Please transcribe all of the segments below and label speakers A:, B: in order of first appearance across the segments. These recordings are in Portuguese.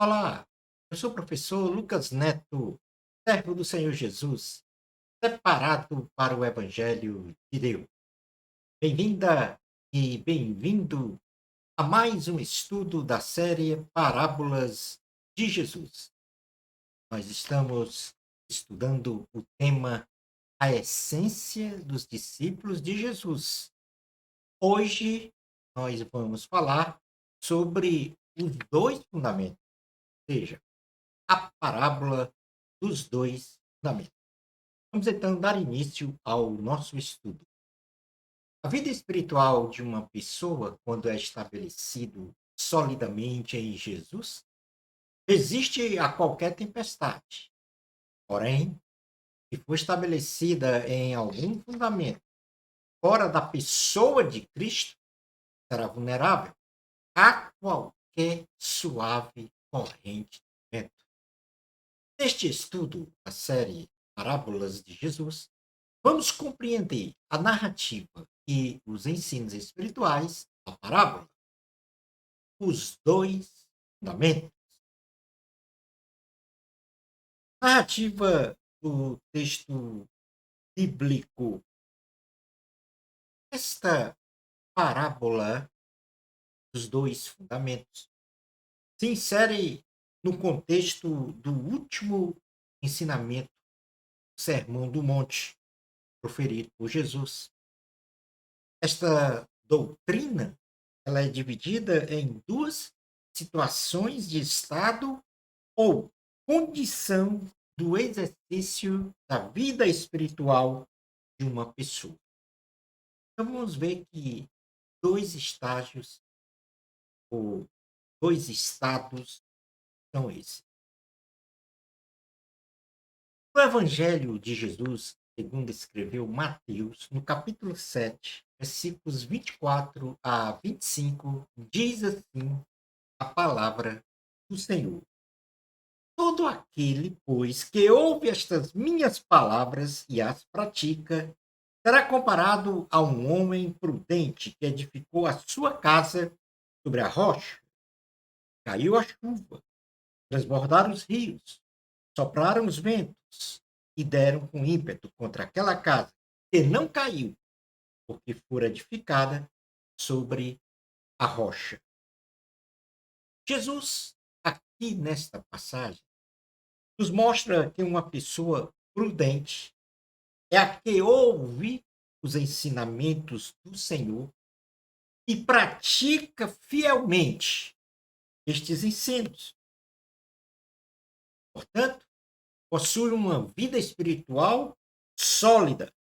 A: Olá, eu sou o professor Lucas Neto, servo do Senhor Jesus, preparado para o Evangelho de Deus. Bem-vinda e bem-vindo a mais um estudo da série Parábolas de Jesus. Nós estamos estudando o tema A Essência dos Discípulos de Jesus. Hoje nós vamos falar sobre os dois fundamentos, ou seja, a parábola dos dois fundamentos. Vamos então dar início ao nosso estudo. A vida espiritual de uma pessoa, quando é estabelecido solidamente em Jesus, resiste a qualquer tempestade. Porém, se for estabelecida em algum fundamento fora da pessoa de Cristo, será vulnerável a qualquer suave corrente de vento. Neste estudo da série Parábolas de Jesus, vamos compreender a narrativa e os ensinos espirituais da parábola, os dois fundamentos. Narrativa do texto bíblico. Esta parábola dos dois fundamentos se insere no contexto do último ensinamento, o Sermão do Monte, proferido por Jesus. Esta doutrina, ela é dividida em duas situações de estado ou condição do exercício da vida espiritual de uma pessoa. Então vamos ver que dois estágios ou dois estados são esses. No Evangelho de Jesus, segundo escreveu Mateus, no capítulo 7, versículos 24 a 25, diz assim a palavra do Senhor. Todo aquele, pois, que ouve estas minhas palavras e as pratica, será comparado a um homem prudente que edificou a sua casa sobre a rocha. Caiu a chuva, transbordaram os rios, sopraram os ventos e deram com ímpeto contra aquela casa, que não caiu, porque fora edificada sobre a rocha. Jesus, aqui nesta passagem, nos mostra que uma pessoa prudente é a que ouve os ensinamentos do Senhor e pratica fielmente estes ensinos. Portanto, possui uma vida espiritual sólida,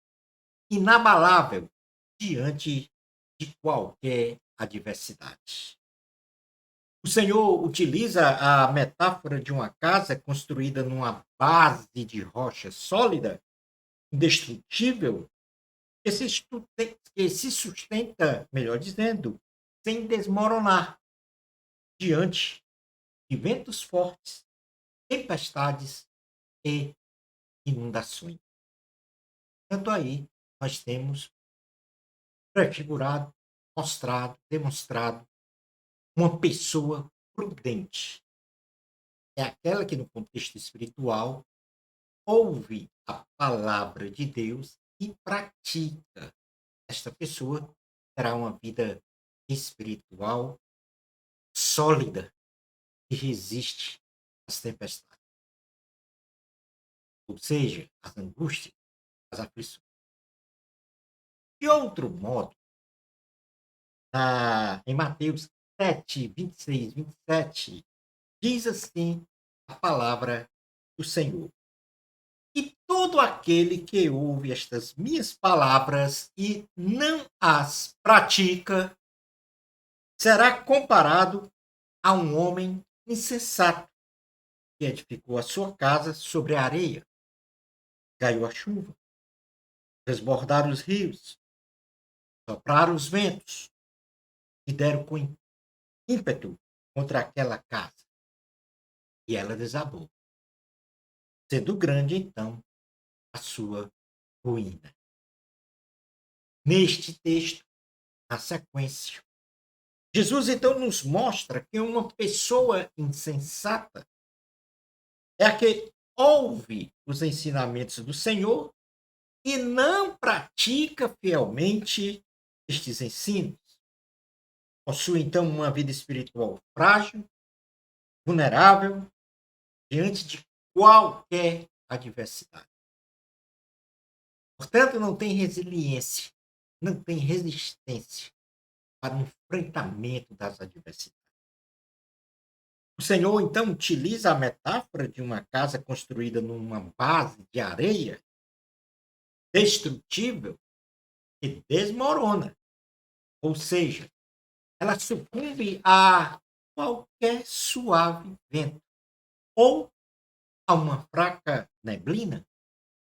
A: inabalável diante de qualquer adversidade. O Senhor utiliza a metáfora de uma casa construída numa base de rocha sólida, indestrutível, que se sustenta, melhor dizendo, sem desmoronar diante de ventos fortes, tempestades e inundações. Tanto aí nós temos prefigurado, mostrado, demonstrado uma pessoa prudente. É aquela que, no contexto espiritual, ouve a palavra de Deus e pratica. Esta pessoa terá uma vida espiritual sólida e resiste às tempestades, ou seja, às angústias, às aflições. De outro modo, em Mateus 7, 26, 27, diz assim a palavra do Senhor. E todo aquele que ouve estas minhas palavras e não as pratica, será comparado a um homem insensato que edificou a sua casa sobre a areia. Caiu a chuva, desbordaram os rios, sopraram os ventos e deram com ímpeto contra aquela casa. E ela desabou, sendo grande então a sua ruína. Neste texto, na sequência, Jesus então nos mostra que uma pessoa insensata é a que ouve os ensinamentos do Senhor e não pratica fielmente estes ensinos. Possui então uma vida espiritual frágil, vulnerável diante de qualquer adversidade. Portanto, não tem resiliência, não tem resistência para o enfrentamento das adversidades. O Senhor então utiliza a metáfora de uma casa construída numa base de areia destrutível e desmorona, ou seja, ela sucumbe a qualquer suave vento, ou a uma fraca neblina,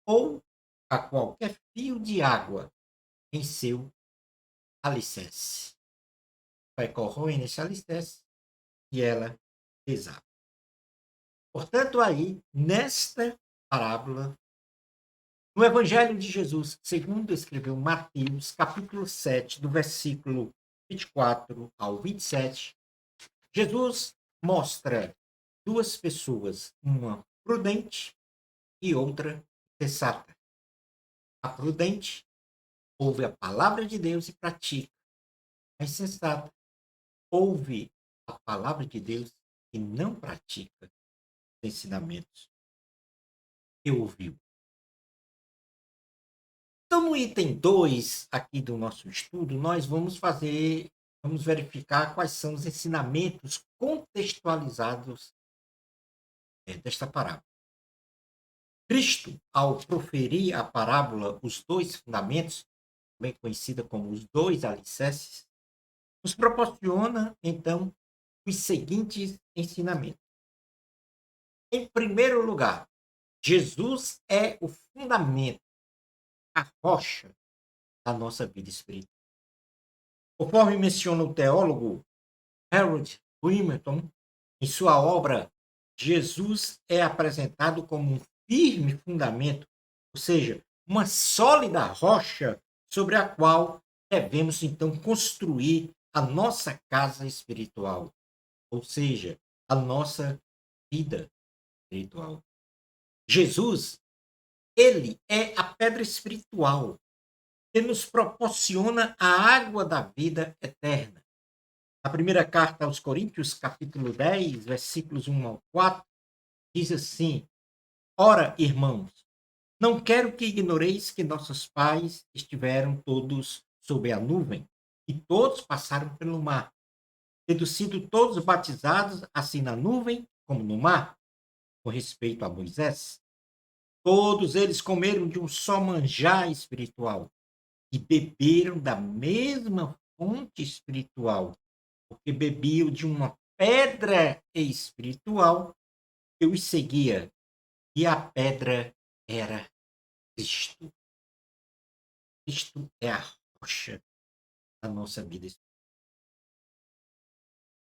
A: ou a qualquer fio de água em seu alicerce. Vai corroer nesse alicerce e ela desaba. Portanto, aí, nesta parábola, no Evangelho de Jesus, segundo escreveu Mateus, capítulo 7, do versículo 24 ao 27, Jesus mostra duas pessoas, uma prudente e outra sensata. A prudente ouve a palavra de Deus e pratica. A insensata ouve a palavra de Deus e não pratica os ensinamentos que ouviu. Então, no item 2 aqui do nosso estudo, nós vamos verificar quais são os ensinamentos contextualizados desta parábola. Cristo, ao proferir a parábola Os Dois Fundamentos, também conhecida como os dois alicerces, nos proporciona, então, os seguintes ensinamentos. Em primeiro lugar, Jesus é o fundamento, a rocha da nossa vida espiritual. Conforme menciona o teólogo Harold Willmington, em sua obra, Jesus é apresentado como um firme fundamento, ou seja, uma sólida rocha sobre a qual devemos então construir a nossa casa espiritual, ou seja, a nossa vida espiritual. Jesus, ele é a pedra espiritual que nos proporciona a água da vida eterna. A primeira carta aos Coríntios, capítulo 10, versículos 1 ao 4, diz assim: Ora, irmãos, não quero que ignoreis que nossos pais estiveram todos sob a nuvem, e todos passaram pelo mar, tendo sido todos batizados, assim na nuvem como no mar, com respeito a Moisés. Todos eles comeram de um só manjar espiritual e beberam da mesma fonte espiritual, porque bebiam de uma pedra espiritual que os seguia, e a pedra era Cristo. Cristo é a rocha da nossa vida espiritual.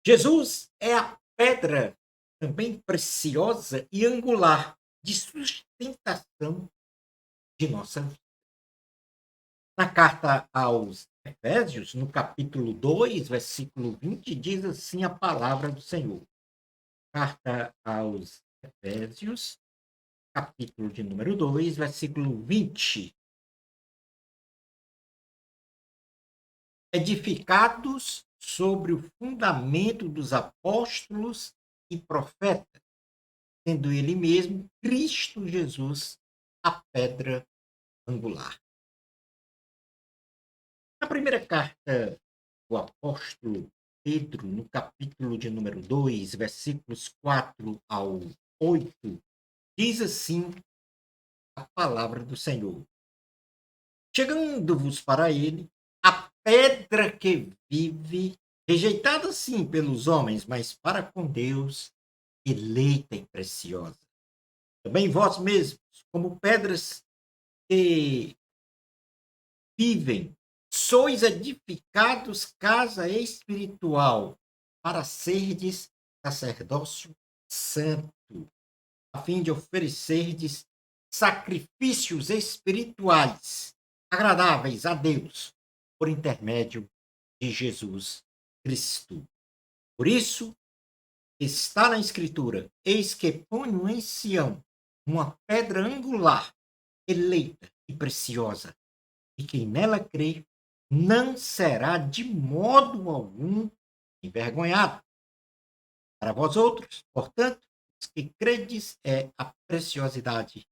A: Jesus é a pedra também preciosa e angular de sustentação de nossa vida. Na carta aos Efésios, no capítulo 2, versículo 20, diz assim a palavra do Senhor. Carta aos Efésios, capítulo de número 2, versículo 20. Edificados sobre o fundamento dos apóstolos e profetas, sendo ele mesmo Cristo Jesus a pedra angular. Na primeira carta do apóstolo Pedro, no capítulo de número 2, versículos 4 ao 8, diz assim a palavra do Senhor: Chegando-vos para ele, a pedra que vive, rejeitada sim pelos homens, mas para com Deus, eleita e preciosa. Também vós mesmos, como pedras que vivem, sois edificados casa espiritual, para serdes sacerdócio santo, a fim de oferecerdes sacrifícios espirituais agradáveis a Deus, por intermédio de Jesus Cristo. Por isso, está na Escritura: Eis que ponho em Sião uma pedra angular, eleita e preciosa, e quem nela crê não será de modo algum envergonhado. Para vós outros, portanto, os que credes é a preciosidade,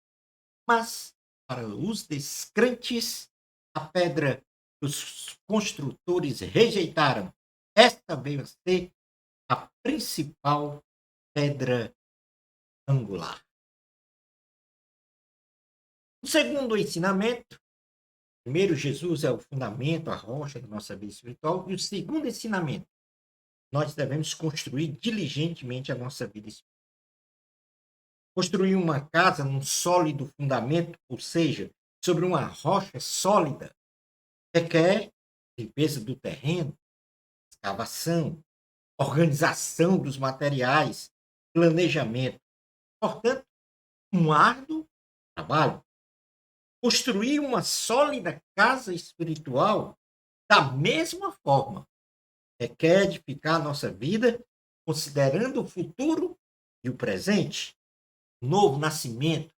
A: mas para os descrentes, a pedra que os construtores rejeitaram, esta veio a ser a principal pedra angular. O segundo ensinamento, primeiro, Jesus é o fundamento, a rocha da nossa vida espiritual, e o segundo ensinamento, nós devemos construir diligentemente a nossa vida espiritual. Construir uma casa num sólido fundamento, ou seja, sobre uma rocha sólida, requer limpeza do terreno, escavação, organização dos materiais, planejamento. Portanto, um árduo trabalho. Construir uma sólida casa espiritual, da mesma forma, requer edificar a nossa vida, considerando o futuro e o presente, o novo nascimento,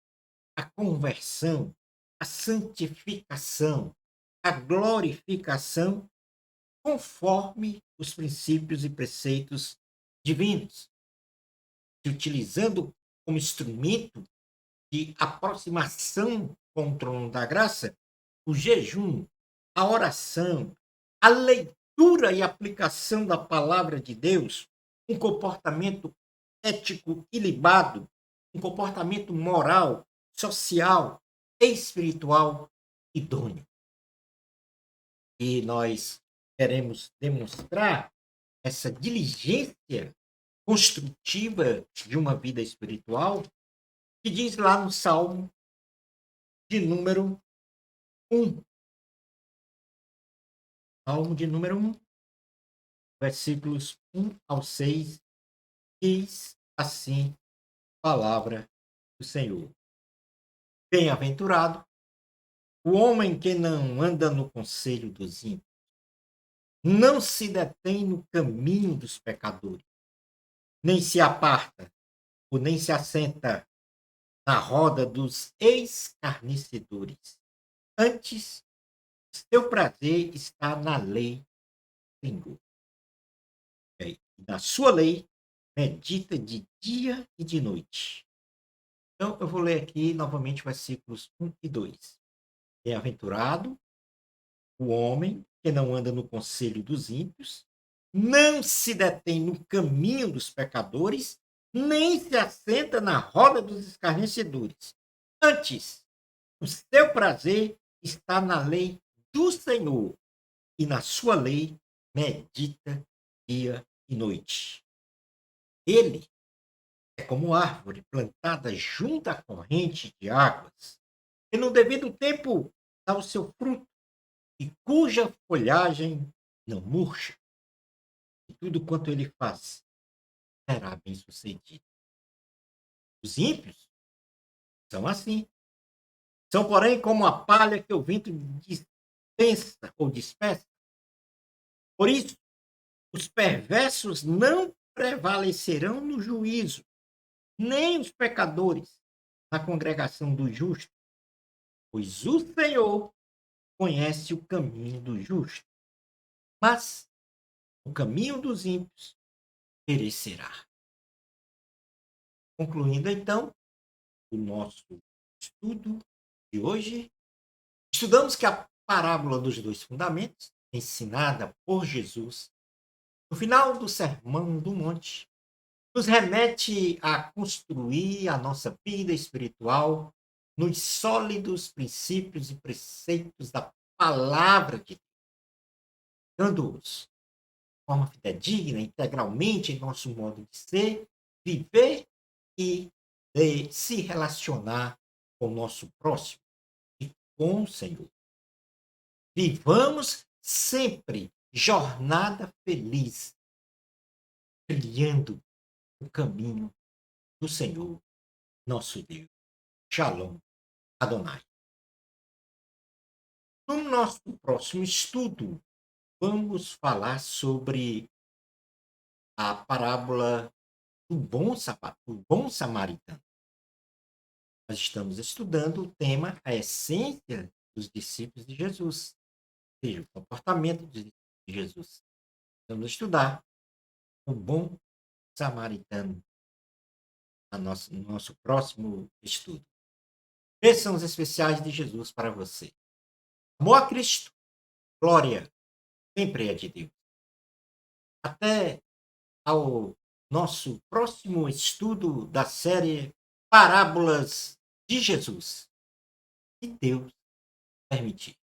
A: a conversão, a santificação, a glorificação, conforme os princípios e preceitos divinos, se utilizando como instrumento de aproximação com o trono da graça, o jejum, a oração, a leitura e aplicação da palavra de Deus, um comportamento ético ilibado, um comportamento moral, social e espiritual idôneo. E nós queremos demonstrar essa diligência construtiva de uma vida espiritual, que diz lá no Salmo de número 1. Salmo de número 1, versículos 1 ao 6, diz assim a palavra do Senhor. Bem-aventurado o homem que não anda no conselho dos ímpios, não se detém no caminho dos pecadores, nem se aparta, ou nem se assenta na roda dos escarnecedores. Antes, seu prazer está na lei do Senhor. E na sua lei, medita de dia e de noite. Então, eu vou ler aqui novamente versículos 1 e 2. Bem-aventurado o homem que não anda no conselho dos ímpios, não se detém no caminho dos pecadores, nem se assenta na roda dos escarnecedores. Antes, o seu prazer está na lei do Senhor, e na sua lei medita dia e noite. Ele é como árvore plantada junto à corrente de águas, que no devido tempo dá o seu fruto, e cuja folhagem não murcha, e tudo quanto ele faz será bem-sucedido. Os ímpios são assim. São, porém, como a palha que o vento dispensa ou dispersa. Por isso, os perversos não prevalecerão no juízo, nem os pecadores na congregação dos justos, pois o Senhor conhece o caminho do justo, mas o caminho dos ímpios perecerá. Concluindo, então, o nosso estudo de hoje, estudamos que a parábola dos dois fundamentos, ensinada por Jesus, no final do Sermão do Monte, nos remete a construir a nossa vida espiritual nos sólidos princípios e preceitos da palavra de Deus, dando-os de forma fidedigna, integralmente em nosso modo de ser, viver e de se relacionar com o nosso próximo e com o Senhor. Vivamos sempre jornada feliz, trilhando o caminho do Senhor, nosso Deus. Shalom Adonai. No nosso próximo estudo, vamos falar sobre a parábola do bom samaritano. Nós estamos estudando o tema, a essência dos discípulos de Jesus, ou seja, o comportamento dos discípulos de Jesus. Vamos estudar o bom samaritano no nosso próximo estudo. Bênçãos especiais de Jesus para você. Amor a Cristo, glória, sempre é de Deus. Até ao nosso próximo estudo da série Parábolas de Jesus, se Deus permitir.